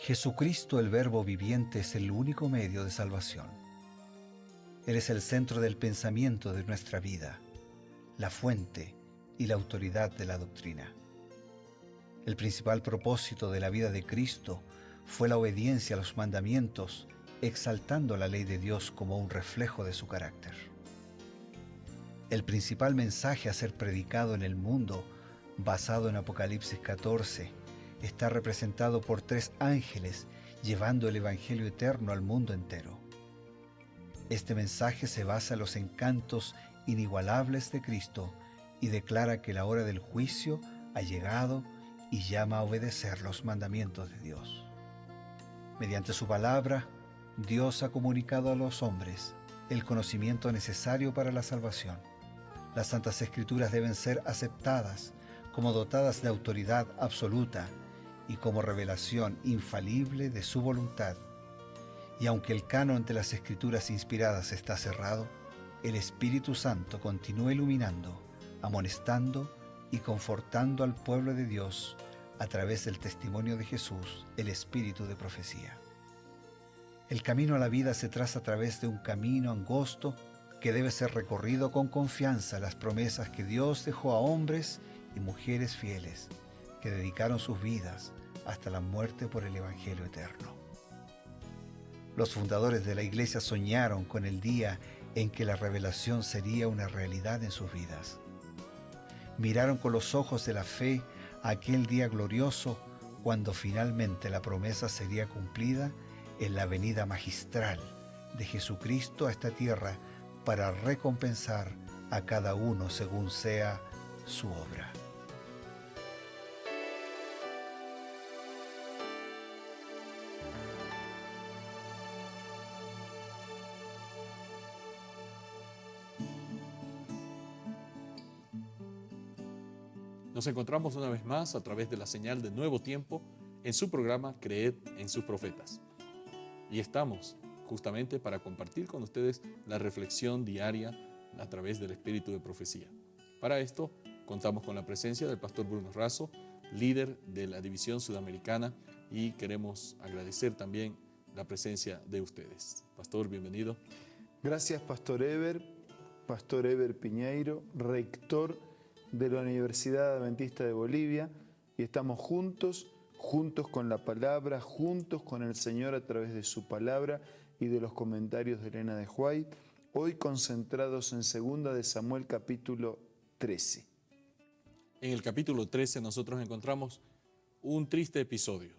Jesucristo, el Verbo viviente, es el único medio de salvación. Él es el centro del pensamiento de nuestra vida, la fuente y la autoridad de la doctrina. El principal propósito de la vida de Cristo fue la obediencia a los mandamientos, exaltando la ley de Dios como un reflejo de su carácter. El principal mensaje a ser predicado en el mundo, basado en Apocalipsis 14, está representado por 3 ángeles llevando el Evangelio eterno al mundo entero. Este mensaje se basa en los encantos inigualables de Cristo y declara que la hora del juicio ha llegado y llama a obedecer los mandamientos de Dios. Mediante su palabra, Dios ha comunicado a los hombres el conocimiento necesario para la salvación. Las Santas Escrituras deben ser aceptadas como dotadas de autoridad absoluta y como revelación infalible de su voluntad. Y aunque el canon de las Escrituras inspiradas está cerrado, el Espíritu Santo continúa iluminando, amonestando y confortando al pueblo de Dios a través del testimonio de Jesús, el Espíritu de profecía. El camino a la vida se traza a través de un camino angosto que debe ser recorrido con confianza en las promesas que Dios dejó a hombres y mujeres fieles que dedicaron sus vidas hasta la muerte por el Evangelio eterno. Los fundadores de la Iglesia soñaron con el día en que la revelación sería una realidad en sus vidas. Miraron con los ojos de la fe a aquel día glorioso cuando finalmente la promesa sería cumplida en la venida magistral de Jesucristo a esta tierra para recompensar a cada uno según sea su obra. Nos encontramos una vez más a través de la señal de Nuevo Tiempo en su programa Creed en sus profetas. Y estamos justamente para compartir con ustedes la reflexión diaria a través del espíritu de profecía. Para esto contamos con la presencia del pastor Bruno Razo, líder de la división sudamericana, y queremos agradecer también la presencia de ustedes. Pastor, bienvenido. Gracias, Pastor Eber Piñeiro, rector de la Universidad Adventista de Bolivia, y estamos juntos con la palabra, juntos con el Señor a través de su palabra y de los comentarios de Elena de White, hoy concentrados en 2 de Samuel capítulo 13. En el capítulo 13 nosotros encontramos un triste episodio.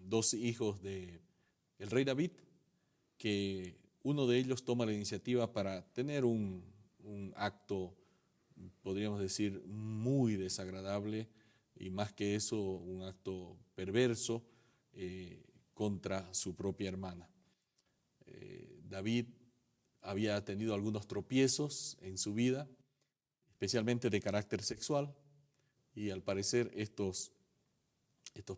2 hijos del rey David, que uno de ellos toma la iniciativa para tener un acto, podríamos decir, muy desagradable, y más que eso, un acto perverso contra su propia hermana. David había tenido algunos tropiezos en su vida, especialmente de carácter sexual, y al parecer estos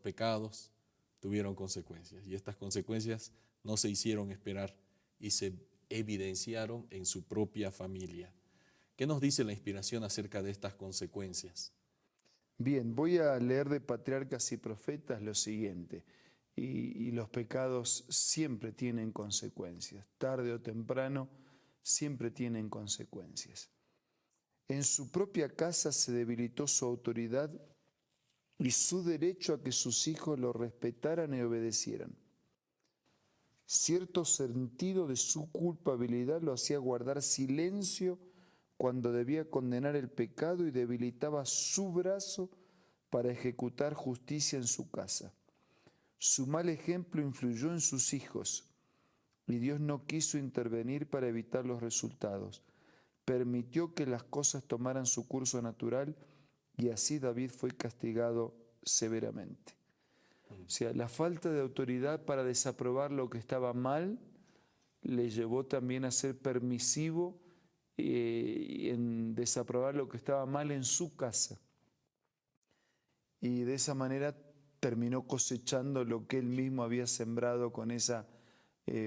pecados tuvieron consecuencias, y estas consecuencias no se hicieron esperar y se evidenciaron en su propia familia. ¿Qué nos dice la inspiración acerca de estas consecuencias? Bien, voy a leer de Patriarcas y Profetas lo siguiente. Y los pecados siempre tienen consecuencias, tarde o temprano siempre tienen consecuencias. En su propia casa se debilitó su autoridad y su derecho a que sus hijos lo respetaran y obedecieran. Cierto sentido de su culpabilidad lo hacía guardar silencio cuando debía condenar el pecado y debilitaba su brazo para ejecutar justicia en su casa. Su mal ejemplo influyó en sus hijos y Dios no quiso intervenir para evitar los resultados. Permitió que las cosas tomaran su curso natural y así David fue castigado severamente. O sea, la falta de autoridad para desaprobar lo que estaba mal le llevó también a ser permisivo en desaprobar lo que estaba mal en su casa. Y de esa manera terminó cosechando lo que él mismo había sembrado con esa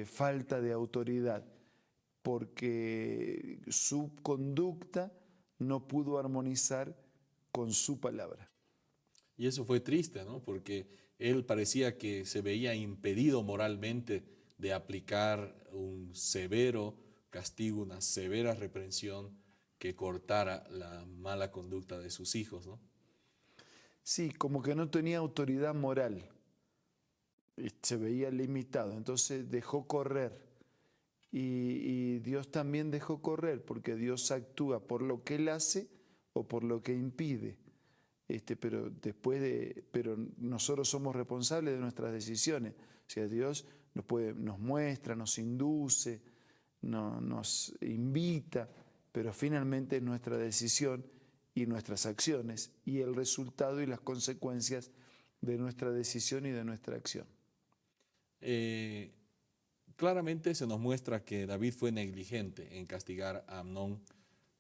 falta de autoridad, porque su conducta no pudo armonizar con su palabra. Y eso fue triste, ¿no? Porque Él parecía que se veía impedido moralmente de aplicar un severo castigo, una severa reprensión que cortara la mala conducta de sus hijos, ¿no? Sí, como que no tenía autoridad moral, se veía limitado, entonces dejó correr. Y Dios también dejó correr, porque Dios actúa por lo que Él hace o por lo que impide. Pero nosotros somos responsables de nuestras decisiones. O sea, Dios nos muestra, nos induce, nos invita, pero finalmente es nuestra decisión y nuestras acciones y el resultado y las consecuencias de nuestra decisión y de nuestra acción. Claramente se nos muestra que David fue negligente en castigar a Amnón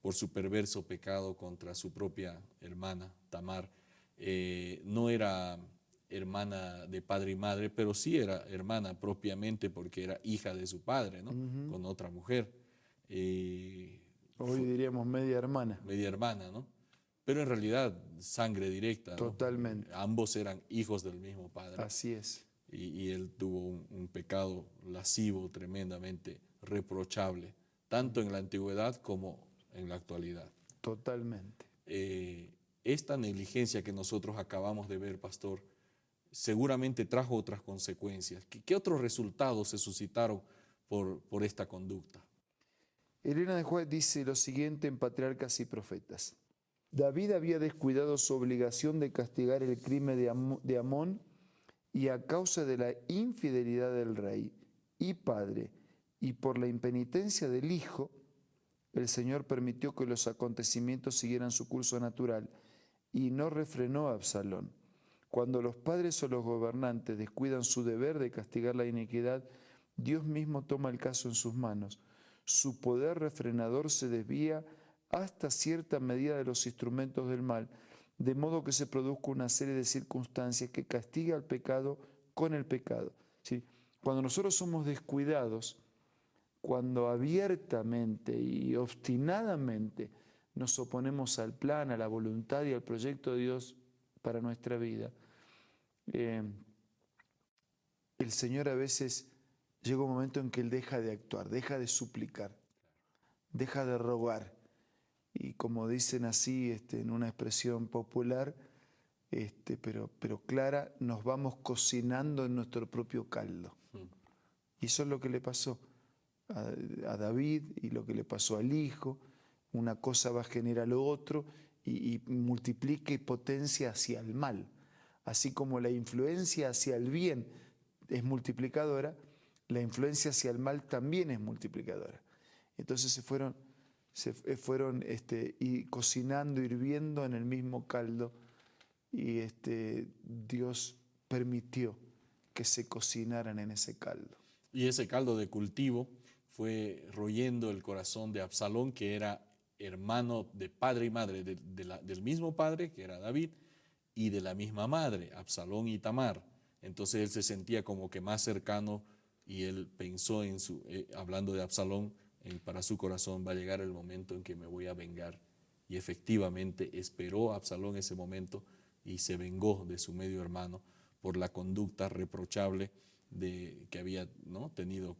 por su perverso pecado contra su propia hermana, Tamar. No era hermana de padre y madre, pero sí era hermana propiamente porque era hija de su padre, ¿no? Con otra mujer. Hoy diríamos media hermana. Media hermana, ¿no? Pero en realidad sangre directa, ¿no? Totalmente. Ambos eran hijos del mismo padre. Así es. Y él tuvo un pecado lascivo tremendamente reprochable, tanto en la antigüedad como en la actualidad. Totalmente. Esta negligencia que nosotros acabamos de ver, pastor, seguramente trajo otras consecuencias. ¿Qué otros resultados se suscitaron por esta conducta? Elena de Juárez dice lo siguiente en Patriarcas y Profetas. David había descuidado su obligación de castigar el crimen de Amón, y a causa de la infidelidad del rey y padre y por la impenitencia del hijo, el Señor permitió que los acontecimientos siguieran su curso natural y no refrenó a Absalón. Cuando los padres o los gobernantes descuidan su deber de castigar la iniquidad, Dios mismo toma el caso en sus manos. Su poder refrenador se desvía hasta cierta medida de los instrumentos del mal, de modo que se produzca una serie de circunstancias que castiga al pecado con el pecado. ¿Sí? Cuando nosotros somos descuidados, cuando abiertamente y obstinadamente nos oponemos al plan, a la voluntad y al proyecto de Dios para nuestra vida, el Señor a veces llega un momento en que Él deja de actuar, deja de suplicar, deja de rogar. Y como dicen así en una expresión popular, pero clara, nos vamos cocinando en nuestro propio caldo. Y eso es lo que le pasó a David y lo que le pasó al hijo. Una cosa va a generar lo otro y multiplica y potencia hacia el mal. Así como la influencia hacia el bien es multiplicadora, la influencia hacia el mal también es multiplicadora. Entonces se fueron y cocinando, hirviendo en el mismo caldo, y Dios permitió que se cocinaran en ese caldo. Y ese caldo de cultivo fue royendo el corazón de Absalón, que era hermano de padre y madre, del mismo padre, que era David, y de la misma madre, Absalón y Tamar. Entonces él se sentía como que más cercano, y él pensó hablando de Absalón, para su corazón va a llegar el momento en que me voy a vengar. Y efectivamente esperó a Absalón ese momento y se vengó de su medio hermano por la conducta reprochable que había, ¿no?, tenido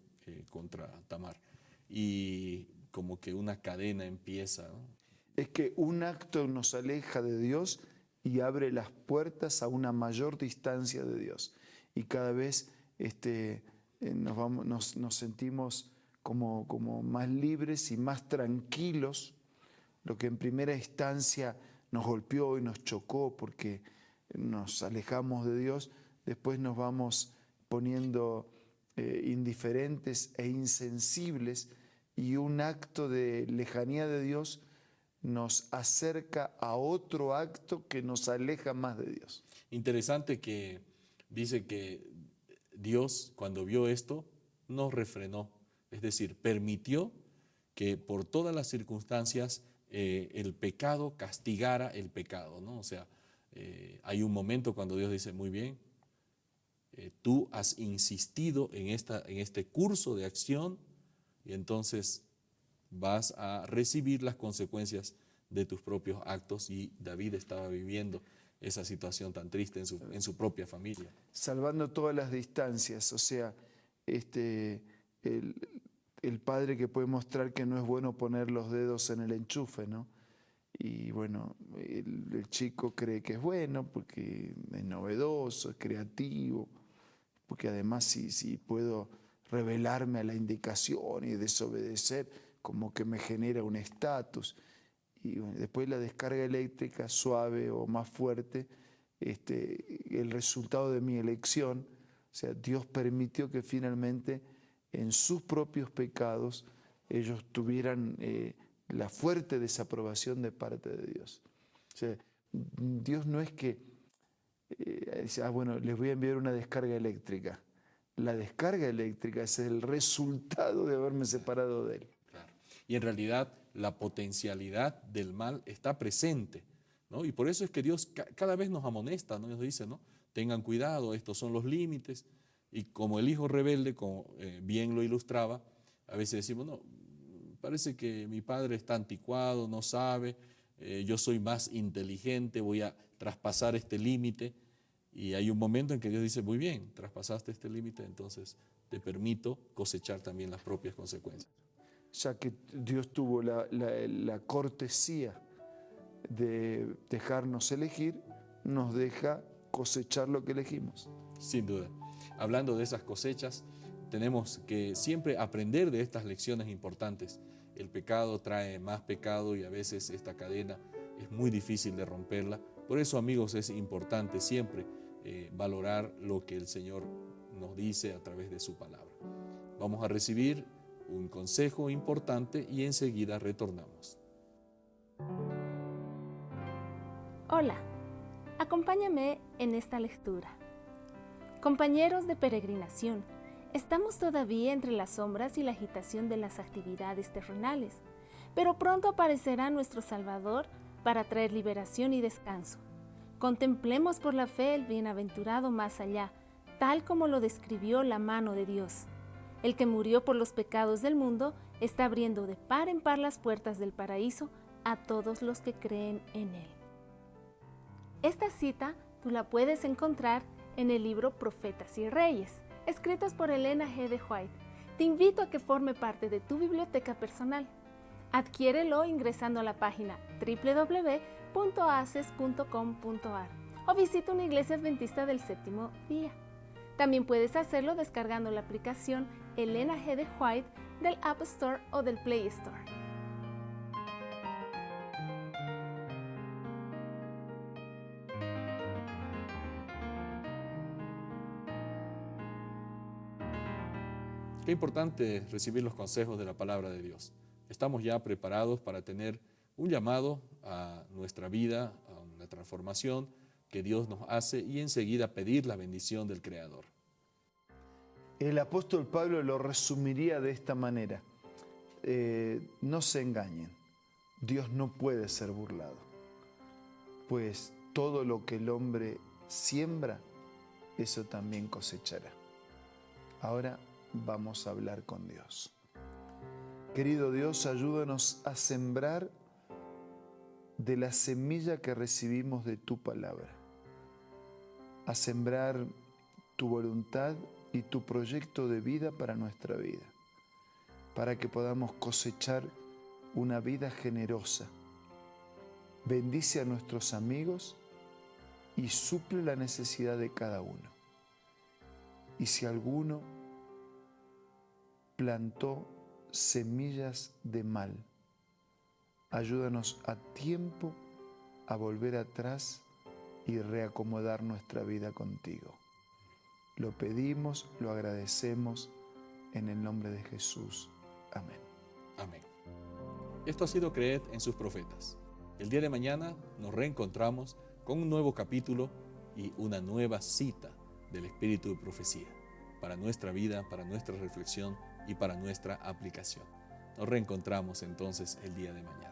contra Tamar. Y como que una cadena empieza, ¿no? Es que un acto nos aleja de Dios y abre las puertas a una mayor distancia de Dios. Y cada vez nos sentimos como más libres y más tranquilos, lo que en primera instancia nos golpeó y nos chocó porque nos alejamos de Dios, después nos vamos poniendo indiferentes e insensibles, y un acto de lejanía de Dios nos acerca a otro acto que nos aleja más de Dios. Interesante que dice que Dios, cuando vio esto, no refrenó. Es decir, permitió que por todas las circunstancias el pecado castigara el pecado, ¿no? O sea, hay un momento cuando Dios dice, muy bien, tú has insistido en este curso de acción, y entonces vas a recibir las consecuencias de tus propios actos. Y David estaba viviendo esa situación tan triste en su propia familia. Salvando todas las distancias, o sea, el padre que puede mostrar que no es bueno poner los dedos en el enchufe, ¿no? Y bueno, el chico cree que es bueno porque es novedoso, es creativo, porque además si puedo rebelarme a la indicación y desobedecer, como que me genera un estatus. Y bueno, después la descarga eléctrica suave o más fuerte, el resultado de mi elección, o sea, Dios permitió que finalmente en sus propios pecados ellos tuvieran la fuerte desaprobación de parte de Dios. O sea, Dios no es que dice, bueno, les voy a enviar una descarga eléctrica. La descarga eléctrica es el resultado de haberme separado de Él. Claro. Y en realidad la potencialidad del mal está presente, ¿no? Y por eso es que Dios cada vez nos amonesta, ¿no? Nos dice, ¿no? Tengan cuidado, estos son los límites. Y como el hijo rebelde, como bien lo ilustraba, a veces decimos, no, parece que mi padre está anticuado, no sabe, yo soy más inteligente, voy a traspasar este límite. Y hay un momento en que Dios dice, muy bien, traspasaste este límite, entonces te permito cosechar también las propias consecuencias. Ya que Dios tuvo la cortesía de dejarnos elegir, nos deja cosechar lo que elegimos. Sin duda. Hablando de esas cosechas, tenemos que siempre aprender de estas lecciones importantes. El pecado trae más pecado y a veces esta cadena es muy difícil de romperla. Por eso, amigos, es importante siempre valorar lo que el Señor nos dice a través de su palabra. Vamos a recibir un consejo importante y enseguida retornamos. Hola, acompáñame en esta lectura. Compañeros de peregrinación, estamos todavía entre las sombras y la agitación de las actividades terrenales, pero pronto aparecerá nuestro Salvador para traer liberación y descanso. Contemplemos por la fe el bienaventurado más allá, tal como lo describió la mano de Dios. El que murió por los pecados del mundo está abriendo de par en par las puertas del paraíso a todos los que creen en Él. Esta cita tú la puedes encontrar en el libro Profetas y Reyes, escritos por Elena G. de White. Te invito a que forme parte de tu biblioteca personal. Adquiérelo ingresando a la página www.aces.com.ar o visita una iglesia adventista del séptimo día. También puedes hacerlo descargando la aplicación Elena G. de White del App Store o del Play Store. Qué importante es recibir los consejos de la palabra de Dios. Estamos ya preparados para tener un llamado a nuestra vida, a una transformación que Dios nos hace y enseguida pedir la bendición del Creador. El apóstol Pablo lo resumiría de esta manera. No se engañen, Dios no puede ser burlado, pues todo lo que el hombre siembra, eso también cosechará. Ahora vamos a hablar con Dios. Querido Dios, ayúdanos a sembrar de la semilla que recibimos de tu palabra, a sembrar tu voluntad y tu proyecto de vida para nuestra vida, para que podamos cosechar una vida generosa. Bendice a nuestros amigos y suple la necesidad de cada uno. Y si alguno plantó semillas de mal, ayúdanos a tiempo a volver atrás y reacomodar nuestra vida contigo. Lo pedimos, lo agradecemos en el nombre de Jesús. Amén. Amén. Esto ha sido Creed en sus profetas. El día de mañana nos reencontramos con un nuevo capítulo y una nueva cita del Espíritu de Profecía para nuestra vida, para nuestra reflexión y para nuestra aplicación. Nos reencontramos entonces el día de mañana.